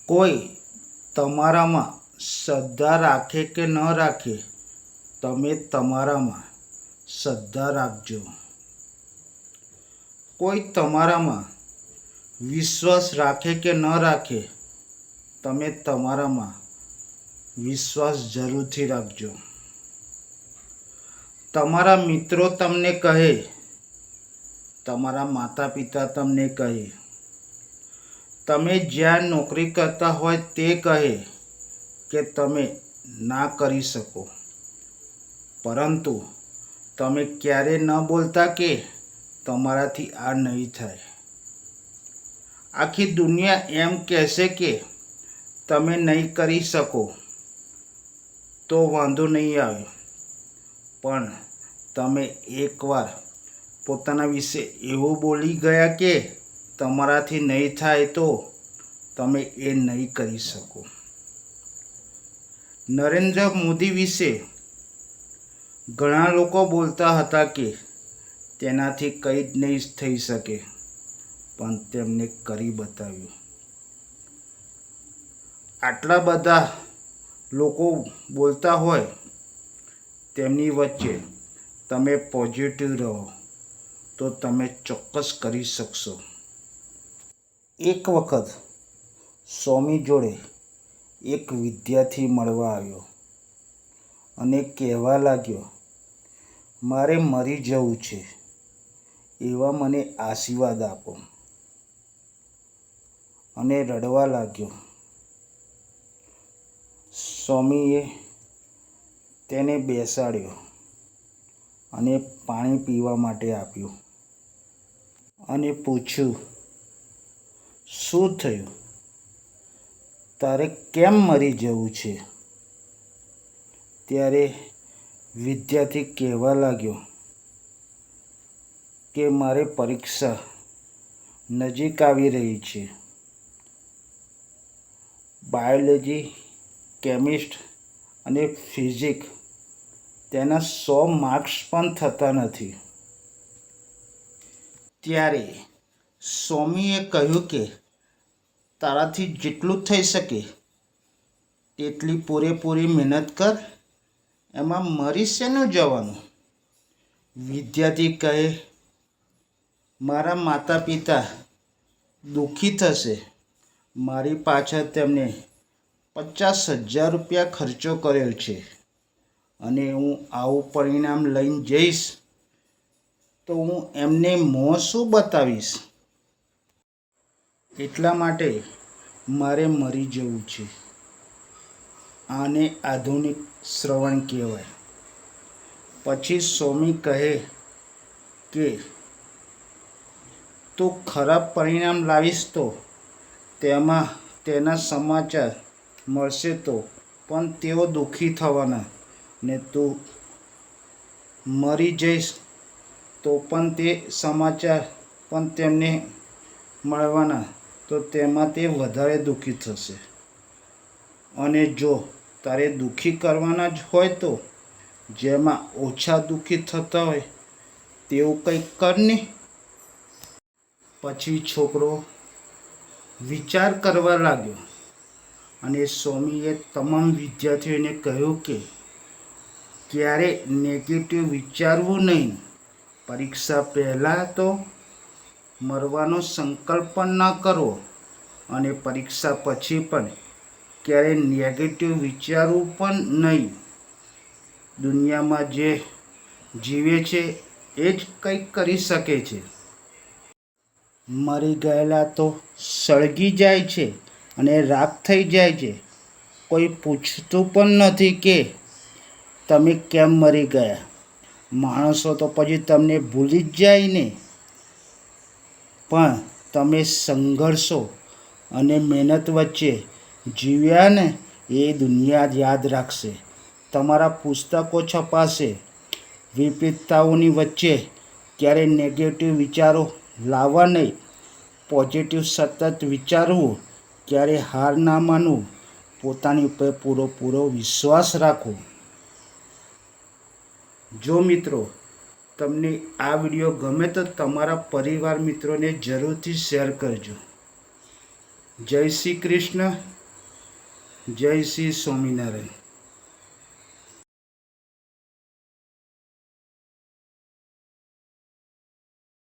કોઈ તમારામાં શ્રદ્ધા રાખે કે ન રાખે, તમે તમારામાં શ્રદ્ધા રાખજો. કોઈ તમારામાં વિશ્વાસ રાખે કે ન રાખે, તમે તમારામાં વિશ્વાસ જરૂરથી રાખજો. તમારા મિત્રો તમને કહે, તમારા માતા પિતા તમને કહે, તમે જ્યાં નોકરી કરતા હોય તે કહે કે તમે ના કરી શકો, પરંતુ તમે ક્યારેય ન બોલતા કે તમારાથી આ નહીં થાય. આખી દુનિયા એમ કહેશે કે તમે નહીં કરી શકો તો વાંધો નહીં આવે, પણ તમે એકવાર પોતાના વિશે એવું બોલી ગયા કે તમારાથી નહીં થાય તો તમે એ નહીં કરી શકો. નરેન્દ્ર મોદી વિશે ઘણા લોકો બોલતા હતા કે તેનાથી કંઈ જ નહીં થઈ શકે, પણ તેમને કરી બતાવ્યું. આટલા બધા લોકો બોલતા હોય તેમની વચ્ચે તમે પોઝિટિવ રહો તો તમે ચોક્કસ કરી શકશો. એક વખત સ્વામી જોડે એક વિદ્યાર્થી મળવા આવ્યો અને કહેવા લાગ્યો, મારે મરી જવું છે, એવા મને આશીર્વાદ આપો. અને રડવા લાગ્યો. સ્વામીએ તેને બેસાડ્યો અને પાણી પીવા માટે આપ્યું અને પૂછ્યું, શું થયું? તારે કેમ મરી જવું છે? ત્યારે વિદ્યાર્થી કહેવા લાગ્યો કે મારે પરીક્ષા નજીક આવી રહી છે. બાયોલોજી, કેમિસ્ટ અને ફિઝિક્સ તેના 100 માર્ક્સ પણ થતા નથી. ત્યારે સ્વામીએ કહ્યું કે તારાથી જેટલું થઈ શકે તેટલી પૂરેપૂરી મહેનત કર, એમાં મરી શેનું જવાનું? વિદ્યાર્થી કહે, મારા માતા પિતા દુઃખી થશે, મારી પાછળ તેમને 50,000 રૂપિયા ખર્ચો કર્યો છે અને હું આવું પરિણામ લઈને જઈશ તો હું એમને મોં શું બતાવીશ? એટલા માટે મારે મરી જવું છે. આને આધુનિક શ્રવણ કહેવાય. પછી સ્વામી કહે કે તું ખરાબ પરિણામ લાવીશ તો તેના સમાચાર મળશે તો પણ તેઓ દુઃખી થવાના, ને તું મરી જઈશ તો પણ તે સમાચાર પણ તેમને મળવાના, તો તેમાં તે વધારે દુઃખી થશે. અને જો તારે દુઃખી કરવાના જ હોય તો જેમાં ઓછા દુઃખી થતા હોય તેવું કંઈક કર ને. પછી છોકરો વિચાર કરવા લાગ્યો અને સ્વામીએ તમામ વિદ્યાર્થીઓને કહ્યું કે ક્યારે નેગેટિવ વિચારવું નહીં. પરીક્ષા પહેલાં તો મરવાનો સંકલ્પ પણ ન કરવો અને પરીક્ષા પછી પણ ક્યારેય નેગેટિવ વિચારવું પણ નહીં. દુનિયામાં જે જીવે છે એ જ કંઈક કરી શકે છે. મરી ગયેલા તો સળગી જાય છે અને રાખ થઈ જાય છે. કોઈ પૂછતું પણ નથી કે તમે કેમ મરી ગયા. માણસો તો પછી તમને ભૂલી જ જાય ને. પણ તમે સંઘર્ષો અને મહેનત વચ્ચે જીવ્યા ને એ દુનિયા યાદ રાખશે. તમારા પુસ્તકો છપાશે. વિપરીતતાઓની વચ્ચે ક્યારેય નેગેટિવ વિચારો લાવવા નહીં. પોઝિટિવ સતત વિચારવું, ક્યારે હાર ના માનવું, પોતાની ઉપર પૂરો વિશ્વાસ રાખવો. જો મિત્રો તમને આ વિડીયો ગમે તો તમારા પરિવાર મિત્રોને જરૂરથી શેર કરજો. જય શ્રી કૃષ્ણ. જય શ્રી સ્વામિનારાયણ.